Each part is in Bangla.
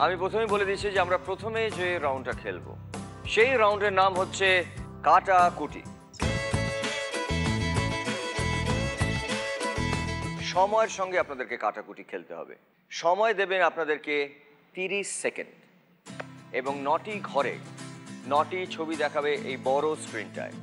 আমি প্রথমেই বলে দিচ্ছি যে আমরা প্রথমে যে রাউন্ডটা খেলবো সেই রাউন্ডের নাম হচ্ছে কাটাকুটি। সময়ের সঙ্গে আপনাদেরকে কাটাকুটি খেলতে হবে। সময় দেবেন আপনাদেরকে 30 সেকেন্ড এবং 9টি ঘরে 9টি ছবি দেখাবে এই বড় স্ক্রিনটায়।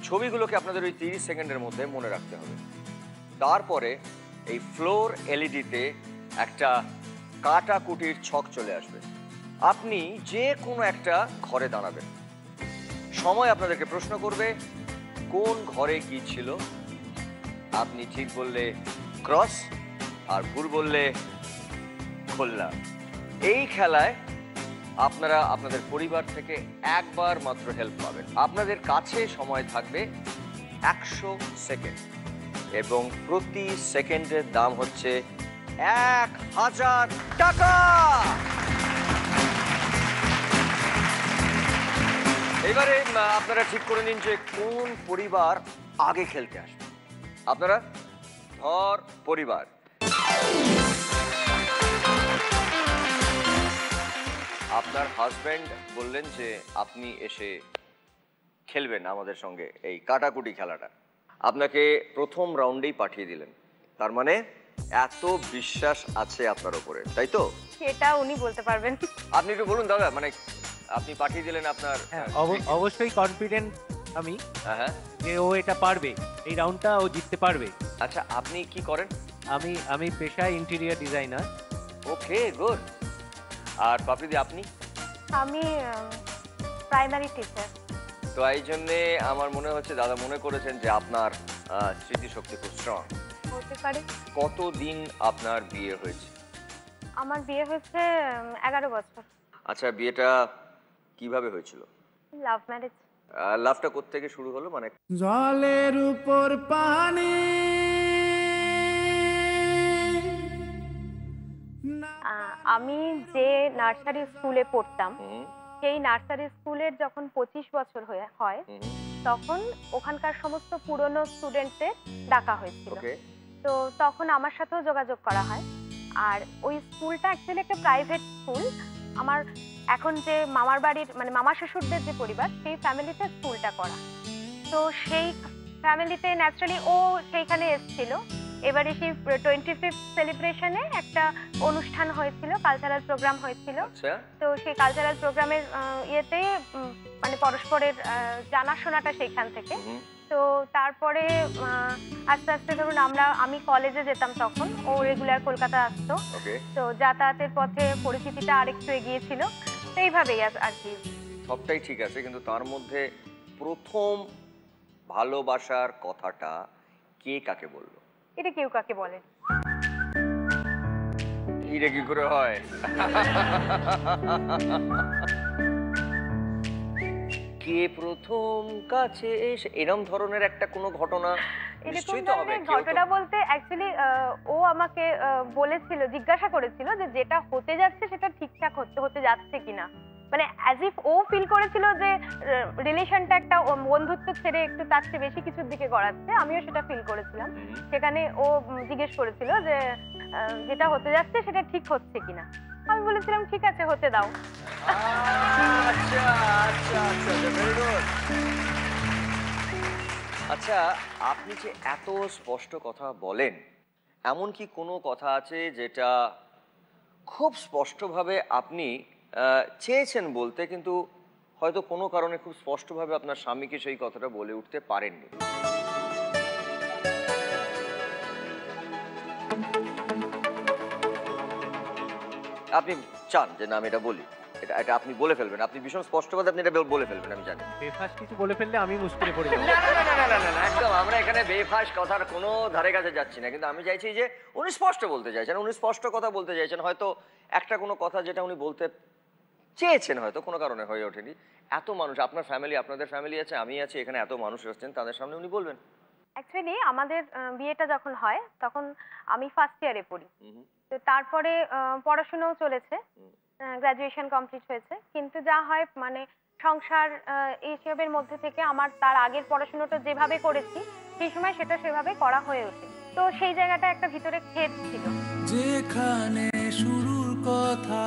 ছবিগুলোকে আপনাদের ওই 30 সেকেন্ডের মধ্যে মনে রাখতে হবে। তারপরে এই ফ্লোর এলইডিতে একটা কাটাকুটির ছক চলে আসবে। আপনি যে কোনো একটা ঘরে দাঁড়াবেন। সময় আপনাদেরকে প্রশ্ন করবে কোন ঘরে কি ছিল। আপনি ঠিক বললে ক্রস আর ভুল বললে খোল্লা। এই খেলায় আপনারা আপনাদের পরিবার থেকে একবার মাত্র হেল্প পাবেন। আপনাদের কাছে সময় থাকবে 100 সেকেন্ড এবং প্রতি সেকেন্ডের দাম হচ্ছে 1000 টাকা। এবারে আপনারা ঠিক করে নিন যে কোন পরিবার আগে খেলতে আসবে। আপনারা ঘর পরিবার, আপনার হাজব্যান্ড বললেন যে আপনি এসে খেলবেন আমাদের সঙ্গে এই কাটাকুটি খেলাটা। আপনাকে প্রথম রাউন্ডেই পাঠিয়ে দিলেন, তার মানে এত বিশ্বাস আছে আপনার উপরে, তাই তো? সেটা উনি বলতে পারবেন। আপনি একটু বলুন দাদা, মানে আপনি পাঠিয়ে দিলেন আপনার। অবশ্যই কনফিডেন্ট আমি হ্যাঁ যে ও এটা পারবে, এই রাউন্ডটা ও জিততে পারবে। আচ্ছা, আপনি কি করেন? আমি পেশায় ইন্টেরিয়র ডিজাইনার। ওকে, গুড। আর পাপড়িদি আপনি? আমি প্রাইমারি টিচার। তো এই জন্যে আমার মনে হচ্ছে দাদা মনে করেছেন যে আপনার স্মৃতিশক্তি খুব স্ট্রং। হতে পারে। কতদিন আপনার বিয়ে হয়েছে? আমার বিয়ে হয়েছে 11 বছর। আচ্ছা, বিয়েটা কিভাবে হয়েছিল? Love marriage. লাভটা কোত্থেকে শুরু হলো? মানে জলের উপর পানি। আমি যে নার্সারি স্কুলে পড়তাম সেই নার্সারি স্কুলের যখন 25 বছর হয় তখন ওখানকার সমস্ত পুরনো স্টুডেন্টদের ডাকা হয়েছিল। তো তখন আমার সাথেও যোগাযোগ করা হয়। আর ওই স্কুলটা অ্যাকচুয়ালি একটা প্রাইভেট স্কুল। আমার এখন যে মামার বাড়ির মানে মামা শ্বশুরদের যে পরিবার সেই ফ্যামিলিতে স্কুলটা করা। তো সেই ফ্যামিলিতে ন্যাচারালি ও সেইখানে এসেছিল। এবারে সেই 25th সেলিব্রেশনে একটা অনুষ্ঠান হয়েছিল, কালচারাল প্রোগ্রাম হয়েছিল। তো সেই কালচারাল প্রোগ্রামের ইয়েতে মানে পরস্পরের জানাশোনাটা সেইখান থেকে। তো তারপরে আস্তে আস্তে ধরুন আমি কলেজে যেতাম তখন, ও রেগুলার কলকাতা আসতো। তো যাতায়াতের পথে পরিচিতিটা আরেকটু এগিয়েছিল। তো এইভাবেই আর কি। সবটাই ঠিক আছে, কিন্তু তার মধ্যে প্রথম ভালোবাসার কথাটা কে কাকে বললো? এটা কেউ কাকে বলে। এটা কি করে হয়? কে প্রথম কাছে এসে এরকম ধরনের একটা কোনো ঘটনা নিশ্চয়ই তো হবে। ঘটনা বলতে অ্যাকচুয়ালি ও আমাকে বলেছিল, জিজ্ঞাসা করেছিল যে যেটা হতে যাচ্ছে সেটা ঠিকঠাক হতে যাচ্ছে কিনা। মানে অ্যাজ ইফ ও ফিল করেছিল যে রিলেশনটা একটা বন্ধুত্ব ছেড়ে একটু তার চেয়ে বেশি কিছুর দিকে গড়াচ্ছে। আমিও সেটা ফিল করেছিলাম। সেখানে ও জিজ্ঞেস করেছিল যে যেটা হতে যাচ্ছে সেটা ঠিক হচ্ছে কিনা। আমি বলেছিলাম ঠিক আছে, হতে দাও। আচ্ছা আচ্ছা আচ্ছা, ভেরি গুড। আচ্ছা, আপনি যে এত স্পষ্ট কথা বলেন, এমন কি কোনো কথা আছে যেটা খুব স্পষ্টভাবে আপনি চেয়েছেন বলতে, কিন্তু হয়তো কোনো কারণে খুব স্পষ্টভাবে আপনার স্বামীকে সেই কথাটা বলে উঠতে পারেননি? আপনি চান যে না আমি এটা বলি, এটা আপনি বলে ফেলবেন, আপনি ভীষণ স্পষ্টভাবে আপনি এটা বলে ফেলবেন, আমি জানি। বেফাস কিছু বলে ফেললে আমি মুশকিলে পড়ে যাব। না, একদম আমরা এখানে বেফাস কথার কোনো ধারে কাছে যাচ্ছি না, কিন্তু আমি চাইছি যে উনি স্পষ্ট বলতে চাইছেন, উনি স্পষ্ট কথা বলতে চাইছেন। হয়তো একটা কোনো কথা যেটা উনি বলতে চেয়েছেন হয়তো কোনো কারণে হয়ে ওঠেনি। এত মানুষ, আপনার ফ্যামিলি, আপনাদের ফ্যামিলি আছে, আমি আছি, এখানে এত মানুষ আসছেন, তাদের সামনে উনি বলবেন। অ্যাকচুয়ালি আমাদের বিয়েটা যখন হয় তখন আমি ফার্স্ট ইয়ারে পড়ি। তো তারপরে পড়াশোনাও চলেছে, গ্র্যাজুয়েশন কমপ্লিট হয়েছে। কিন্তু যা হয় মানে সংসার এইসবের মধ্যে থেকে আমার তার আগের পড়াশোনাটা যেভাবে করেছি সেই সময় সেটা সেভাবে করা হয়ে ওঠে। তো সেই জায়গাটা একটা ভিতরে ক্ষেত ছিল। যেখানে শুরুর কথা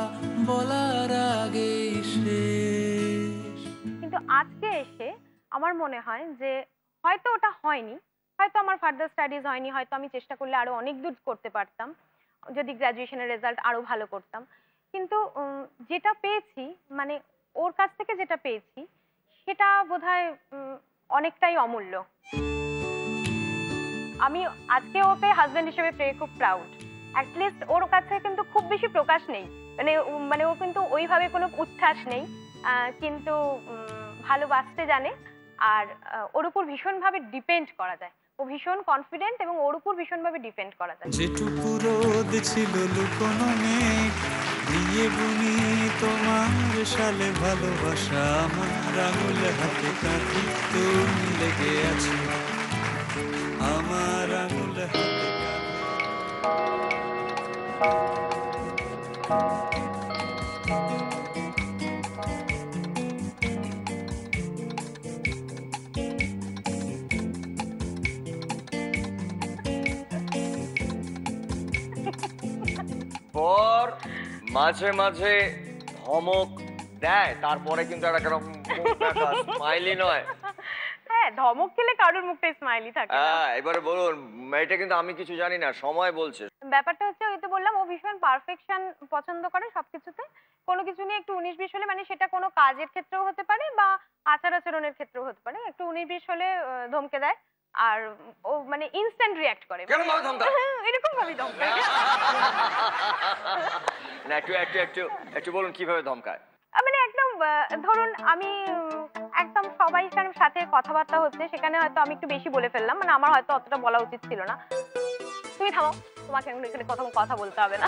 বলার আগেই শেষ। কিন্তু আজকে এসে আমার মনে হয় যে হয়তো ওটা হয়নি, হয়তো আমার ফার্দার স্টাডিজ হয়নি, হয়তো আমি চেষ্টা করলে আরো অনেক দূর করতে পারতাম যদি গ্র্যাজুয়েশনের রেজাল্ট আরো ভালো করতাম। কিন্তু যেটা পেয়েছি, মানে ওর কাছ থেকে যেটা পেয়েছি সেটা বোধহয় অনেকটাই অমূল্য। আমি আজকে ওকে হাজবেন্ড হিসেবে পেয়ে খুব প্রাউড। অ্যাটলিস্ট ওর কাছে কিন্তু খুব বেশি প্রকাশ নেই, মানে ও কিন্তু ওইভাবে কোনো উচ্ছ্বাস নেই, কিন্তু ভালোবাসতে জানে। আর ওর উপর ভীষণভাবে ডিপেন্ড করা যায়, ও ভীষণ কনফিডেন্ট এবং ওর উপর ভীষণভাবে ডিপেন্ড করা যায়। যেটুকু রোদ ছিল লুকোনো মেঘ দিয়ে বুনি তোমার সালে ভালোবাসা আমার আঙুল হাতে কাঁথি তুমি লেগে আছো আমার আঙুল হাতে পর মাঝে মাঝে ধমক দেয়, তারপরে কিন্তু একটা কেরকম স্মাইলি নয়। হ্যাঁ, ধমক খেলে কারোর মুখে স্মাইলি থাকে না। হ্যাঁ, এবারে বলুন, এটা কিন্তু আমি কিছু জানি না, সময় বলছে। ব্যাপারটা হচ্ছে, ওই তো বললাম, ও ভীষণ পারফেকশন পছন্দ করে সবকিছুতে। কোনো কিছু নিয়ে একটু 19-20 হলে, মানে সেটা কোনো কাজের ক্ষেত্রেও হতে পারে বা আচার আচরণের ক্ষেত্রেও হতে পারে, একটু 19-20 হলে ধমকে দেয়। আর ও মানে ইনস্ট্যান্ট রিঅ্যাক্ট করে। কেমন ভাবে ধমকায়? এরকম ভাবেই ধমকায়। না, একটু একটু একটু একটু বলুন কিভাবে ধমকায়। মানে একদম ধরুন আমি একদম সবাই সাথে কথাবার্তা হচ্ছে, সেখানে হয়তো আমি একটু বেশি বলে ফেললাম, মানে আমার হয়তো অতটা বলা উচিত ছিল না। তুমি থামো, তোমাকে এখন এখানে কথা বলতে হবে না।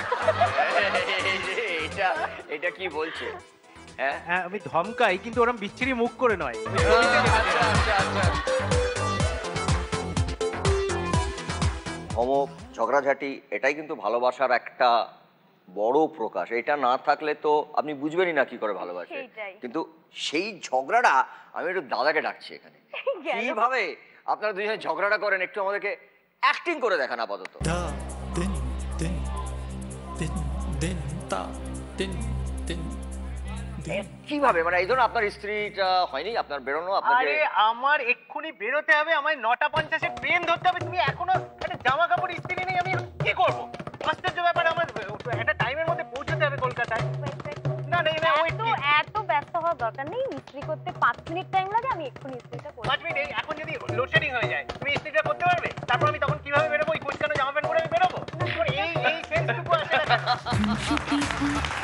এটা এটা কি বলছে? হ্যাঁ, আমি ধমকাই, কিন্তু ওরম বিচ্ছিরি মুখ করে নয়। আচ্ছা আচ্ছা আচ্ছা। ধমক, ঝগড়াঝাটি, এটাই কিন্তু ভালোবাসার একটা বড় প্রকাশ। এটা না থাকলে তো আপনি বুঝবেনই না কি করে ভালোবাসে। কিন্তু সেই ঝগড়াটা, আমি একটু দাদাকে ডাকছি এখানে, কিভাবে আপনারা দুজনে ঝগড়াটা করেন একটু আমাদেরকে অ্যাক্টিং করে দেখান আপাতত। কিভাবে, মানে এই ধরুন আপনার স্ত্রীটা হয়নি আপনার বেরোনো? আরে আমার এক্ষুনি বেরোতে হবে, আমায় 9:50 ট্রেন ধরতে হবে। তুমি এখনো একটা জামা কাপড় ইস্ত্রি নেই, আমি কি করব? আশ্চর্য ব্যাপার, আমার একটা টাইমের মধ্যে পৌঁছতে হবে কলকাতায়। না না, এত ব্যস্ত হওয়ার দরকার নেই, ইস্ত্রি করতে 5 মিনিট টাইম লাগে, আমি এক্ষুনি ইস্ত্রিটা করব। 5 মিনিট? এখন যদি লোডশেডিং হয়ে যায়, তুমি ইস্ত্রিটা করতে পারবে? তারপর আমি তখন কিভাবে বেরোবো? ওই কুচকানো জামা প্যান্ট পরে আমি বেরোবো? এই সেন্সটুকু আসে না।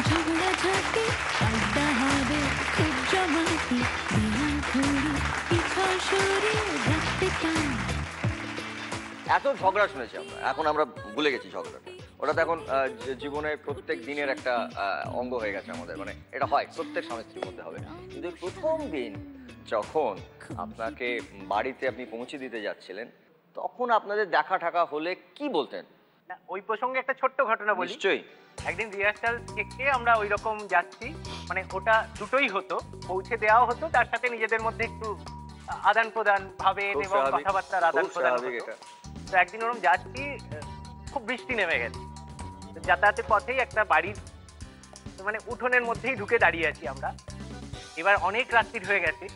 ঝগড়াঝাটি আড্ডা হবে খুব জমাটি বিনা ঘুরি পিছল সরে দেখতে চাই। এত ঝগড়া শুনেছি আমরা, এখন আমরা ভুলে গেছি ঝগড়াটা। ওটা তো এখন জীবনে প্রত্যেক দিনের একটা অঙ্গ হয়ে গেছে আমাদের, মানে এটা হয় প্রত্যেক স্বামী স্ত্রীর মধ্যে হবে। কিন্তু প্রথম দিন যখন আপনাকে বাড়িতে আপনি পৌঁছে দিতে যাচ্ছিলেন, তখন আপনাদের দেখা ঠাকা হলে কি বলতেন? ওই প্রসঙ্গে একটা ছোট্ট ঘটনা বলি। নিশ্চয়ই। একদিন রিহার্সাল থেকে আমরা ওই রকম যাচ্ছি, মানে ওটা দুটোই হতো, পৌঁছে দেওয়া হতো, তার সাথে নিজেদের মধ্যে একটু আদান প্রদান ভাবেন এবং কথাবার্তার আদান প্রদান হতো। তো একদিন ওরকম যাচ্ছি, খুব বৃষ্টি নেমে গেছে, যাতায়াতের পথেই একটা বাড়ির মানে উঠোনের মধ্যেই ঢুকে দাঁড়িয়ে আছি আমরা। এবার অনেক রাত্রি হয়ে গেছে,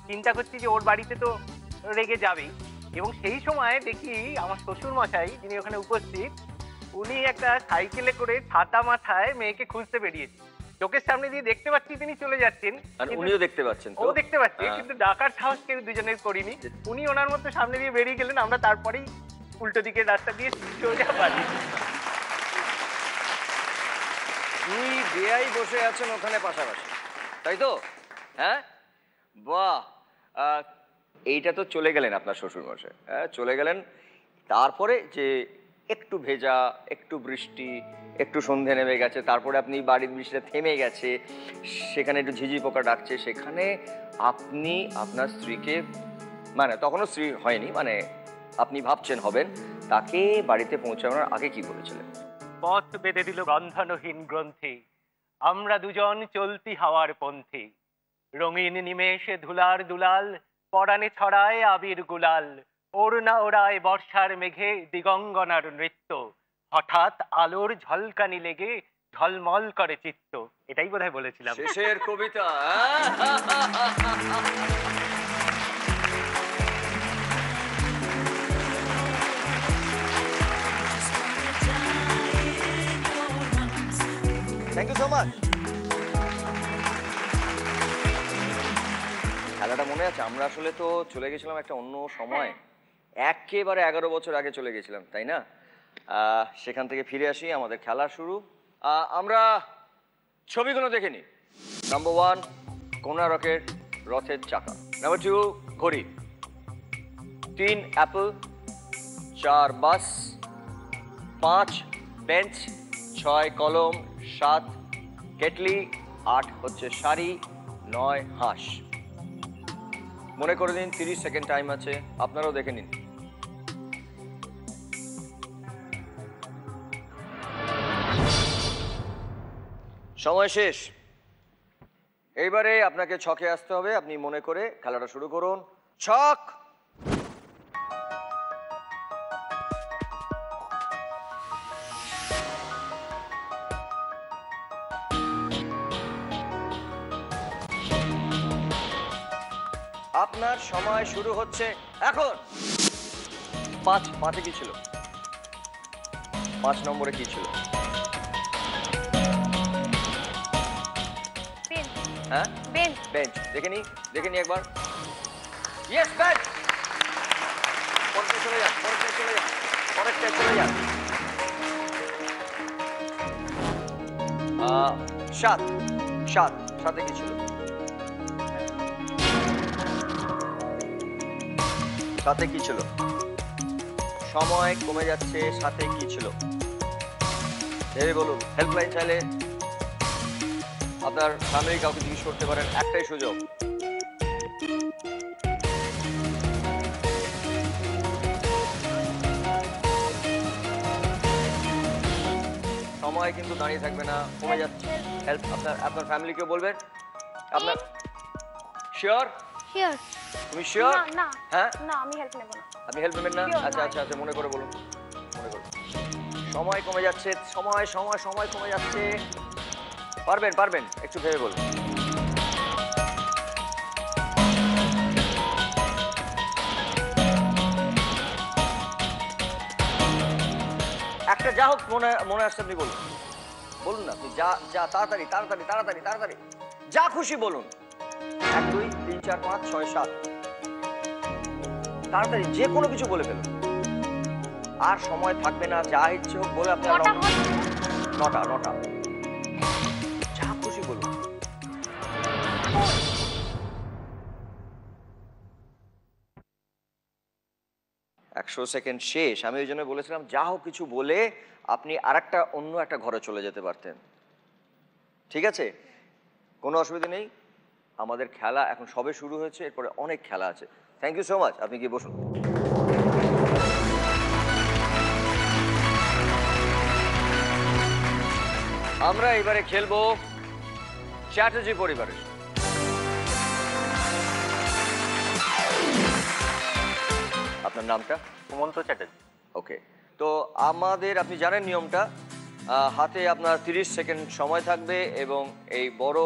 চিন্তা করছি যে ওর বাড়িতে তো রেগে যাবেই, এবং সেই সময় দেখি আমার শ্বশুর মশাই যিনি ওখানে উপস্থিত, উনি একটা সাইকেলে করে ছাতা মাথায় মেয়েকে খুঁজতে বেরিয়েছে। চোখের সামনে দিয়ে দেখতে পাচ্ছি তিনি চলে যাচ্ছেন, উনিও দেখতে পাচ্ছেন, ও দেখতে পাচ্ছে, কিন্তু ডাকার সাহস কেউ দুজনের করিনি। উনি ওনার মতো সামনে দিয়ে বেরিয়ে গেলেন, আমরা তারপরেই উল্টো দিকের রাস্তা দিয়ে সোজা বাড়ি। দুই বেয়াই বসে আছেন ওখানে পাশাপাশি, তাই তো? হ্যাঁ, বাহ। এইটা তো চলে গেলেন আপনার শ্বশুর মশাই, হ্যাঁ চলে গেলেন। তারপরে যে একটু ভেজা, একটু বৃষ্টি, একটু সন্ধে নেমে গেছে, তারপরে আপনি বাড়ির বৃষ্টিটা থেমে গেছে, সেখানে একটু ঝিঝি পোকা ডাকছে, সেখানে আপনি আপনার স্ত্রীকে, মানে তখনও স্ত্রী হয়নি, মানে আপনি ভাবছেন হবেন, তাকে বাড়িতে পৌঁছানোর আগে কি বলেছিলেন? পথ বেঁধে দিল গন্ধনহীন গ্রন্থি, আমরা দুজন চলতি হাওয়ার পন্থী, রঙিন নিমেষে ধুলার দুলাল, পরাণে ছড়ায় আবির গুলাল, ওড়না ওড়ায় বর্ষার মেঘে দিগঙ্গনার নৃত্য, হঠাৎ আলোর ঝলকানি লেগে ঝলমল করে চিত্ত, এটাই বোধহয় বলেছিলাম। Shesher Kobita. Thank you so much. খেলাটা মনে আছে? আমরা আসলে তো চলে গেছিলাম একটা অন্য সময়, একেবারে 11 বছর আগে চলে গেছিলাম, তাই না? সেখান থেকে ফিরে আসি, আমাদের খেলা শুরু। আমরা ছবিগুলো দেখে নিই। নাম্বার 1 কোণারকের রথের চাকা, নাম্বার 2 ঘড়ি, 3 অ্যাপল, 4 বাস, 5 বেঞ্চ, 6 কলম, 7 কেটলি, 8 হচ্ছে শাড়ি, 9 হাঁস। মনে করে দিন, 30 সেকেন্ড টাইম আছে, আপনারাও দেখে নিন। সময় শেষ। এইবারে আপনাকে ছকে আসতে হবে, আপনি মনে করে খেলাটা শুরু করুন। ছক। আপনার সময় শুরু হচ্ছে এখন। 5 কি ছিল? 5 নম্বরে কি ছিল? হ্যাঁ, বেঞ্চ। বেঞ্চ দেখে নি একবার। Yes, bench. পরেরটা চলে যান। 7 কি ছিল? 7 কি ছিল? সময় কমে যাচ্ছে। 7 কি ছিল? ভেবে বলুন। হেল্পলাইন চাইলে আপনার ফ্যামিলি কাউকে জিজ্ঞেস করতে পারেন, একটাই সুযোগ। সময় কিন্তু দাঁড়িয়ে থাকবে না, কমে যাচ্ছে। হেল্প আপনার ফ্যামিলিকেও বলবেন। আপনার শিওর? শিওর। তুমি শিওর? না হ্যাঁ, না, আমি হেল্প নেব না। আপনি হেল্প নেবেন না? আচ্ছা, মনে করে বলুন। মনে করুন। সময় কমে যাচ্ছে, সময় কমে যাচ্ছে। পারবেন, একটু ভেবে বলুন। একটা যা হোক মনে আসছে আপনি বলুন না। আপনি যা তাড়াতাড়ি যা খুশি বলুন। 1 2 3 4 5 6 7 তাড়াতাড়ি যে কোনো কিছু বলে ফেলুন। আর সময় থাকবে না, যা ইচ্ছে হোক বলে আপনি। 9টা যা খুশি বলুন। একশো সেকেন্ড শেষ। আমি ওই জন্য বলেছিলাম যা হোক কিছু বলে আপনি অন্য একটা ঘরে চলে যেতে পারতেন। ঠিক আছে, কোনো অসুবিধা নেই। আমাদের খেলা এখন সবে শুরু হয়েছে, এরপরে অনেক খেলা আছে। Thank you so much. আপনি গিয়ে বসুন। আমরা এবারে খেলবো চ্যাটার্জি পরিবারের। আপনার নামটা? সুমন্ত চ্যাটার্জি। ওকে, তো আপনি জানেন নিয়মটা। হাতে আপনার 30 সেকেন্ড সময় থাকবে এবং এই বড়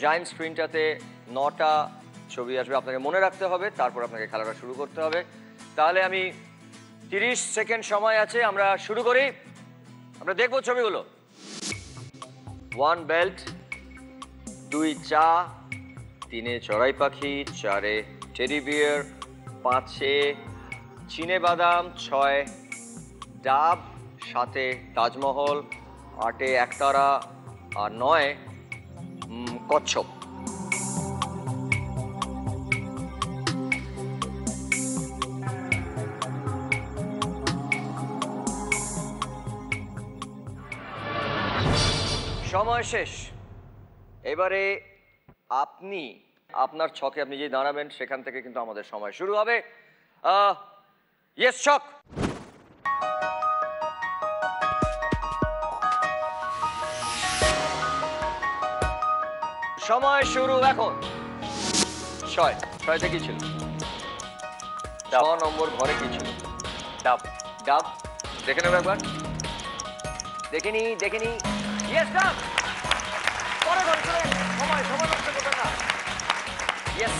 জায়ান্ট স্ক্রিনটাতে 9টা ছবি আসবে, আপনাকে মনে রাখতে হবে, তারপর আপনাকে খেলাটা শুরু করতে হবে। তাহলে আমি 30 সেকেন্ড সময় আছে, আমরা শুরু করি। আমরা দেখবো ছবিগুলো। 1 বেল্ট, 2 চা, 3 চড়াই পাখি, 4 টেডি বিয়ার, 5 চিনে বাদাম, 6 ডাব, 7 তাজমহল, 8 একতারা, আর 9 কচ্ছপ। সময় শেষ। এবারে আপনার ছকে আপনি যে দাঁড়াবেন সেখান থেকে কিন্তু আমাদের সময় শুরু হবে। ইয়েস, ছক। সময় শুরু এখন। 6 কি ছিল? 6 নম্বর ঘরে কি ছিল? ডাব। দেখে নেব একবার। দেখে নি। ইয়েস ডান। পরে ঘরে চলে যান। সময় নষ্ট করবেন না। ইয়েস।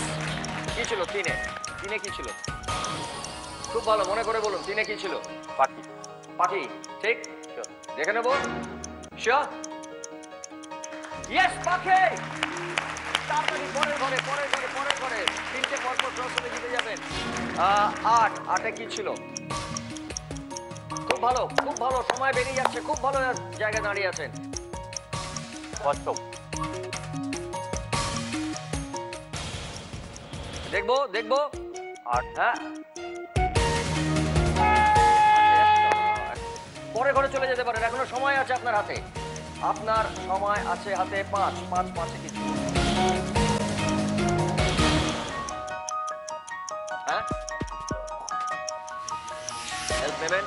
কি ছিল 3-এ? 3-এ কি ছিল? খুব ভালো, মনে করে বলুন 3-এ কি ছিল? পাখি। পাখি, ঠিক? দেখে নেব। শিওর? ইয়েস, পাখি। তাড়াতাড়ি পরের ঘরে। 3টে পরপর ক্রস হলে জিতে যাবেন। 8, 8-এ কি ছিল? খুব ভালো, সময় বেরিয়ে যাচ্ছে, খুব ভালো জায়গায় দাঁড়িয়ে আছেন। কচ্ছপ। দেখবো। 8, হ্যাঁ। পরে ঘরে চলে যেতে পারেন, এখনো সময় আছে আপনার হাতে। আপনার সময় আছে হাতে 5-5-5-এ কিছু। হ্যাঁ, হেল্প নেবেন?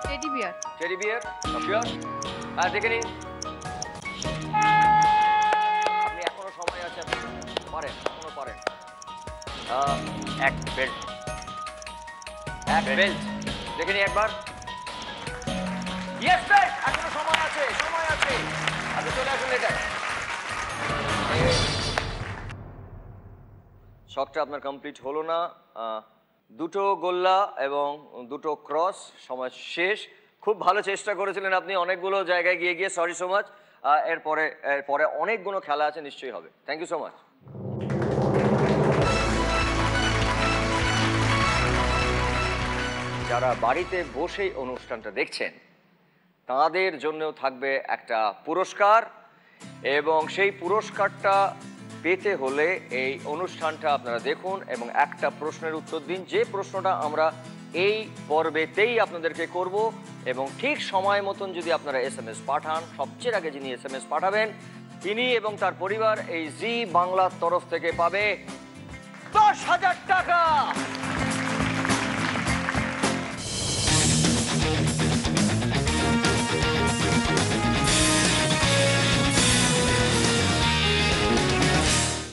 Teddy bear. Teddy bear, sure? হ্যাঁ, দেখে নিন। আপনি এখনো সময় আছে, পারেন, এখনো পারেন। এক বেল্ট। দেখে নিন একবার। ইয়েস বেল্ট, এখনো সময় আছে। আপনি চলে আসুন এটা। শখটা আপনার কমপ্লিট হলো না। 2টো গোল্লা এবং 2টো ক্রস, সময় শেষ। খুব ভালো চেষ্টা করেছিলেন আপনি, অনেকগুলো জায়গায় গিয়ে সরি সো মাচ। এরপরে অনেকগুলো খেলা আছে, নিশ্চয়ই হবে। Thank you so much. যারা বাড়িতে বসেই অনুষ্ঠানটা দেখছেন তাদের জন্যও থাকবে একটা পুরস্কার, এবং সেই পুরস্কারটা পেতে হলে এই অনুষ্ঠানটা আপনারা দেখুন এবং একটা প্রশ্নের উত্তর দিন, যে প্রশ্নটা আমরা এই পর্বেতেই আপনাদেরকে করব। এবং ঠিক সময় মতন যদি আপনারা SMS পাঠান, সবচেয়ে আগে যিনি SMS পাঠাবেন তিনি এবং তার পরিবার এই জি বাংলার তরফ থেকে পাবে 10,000 টাকা।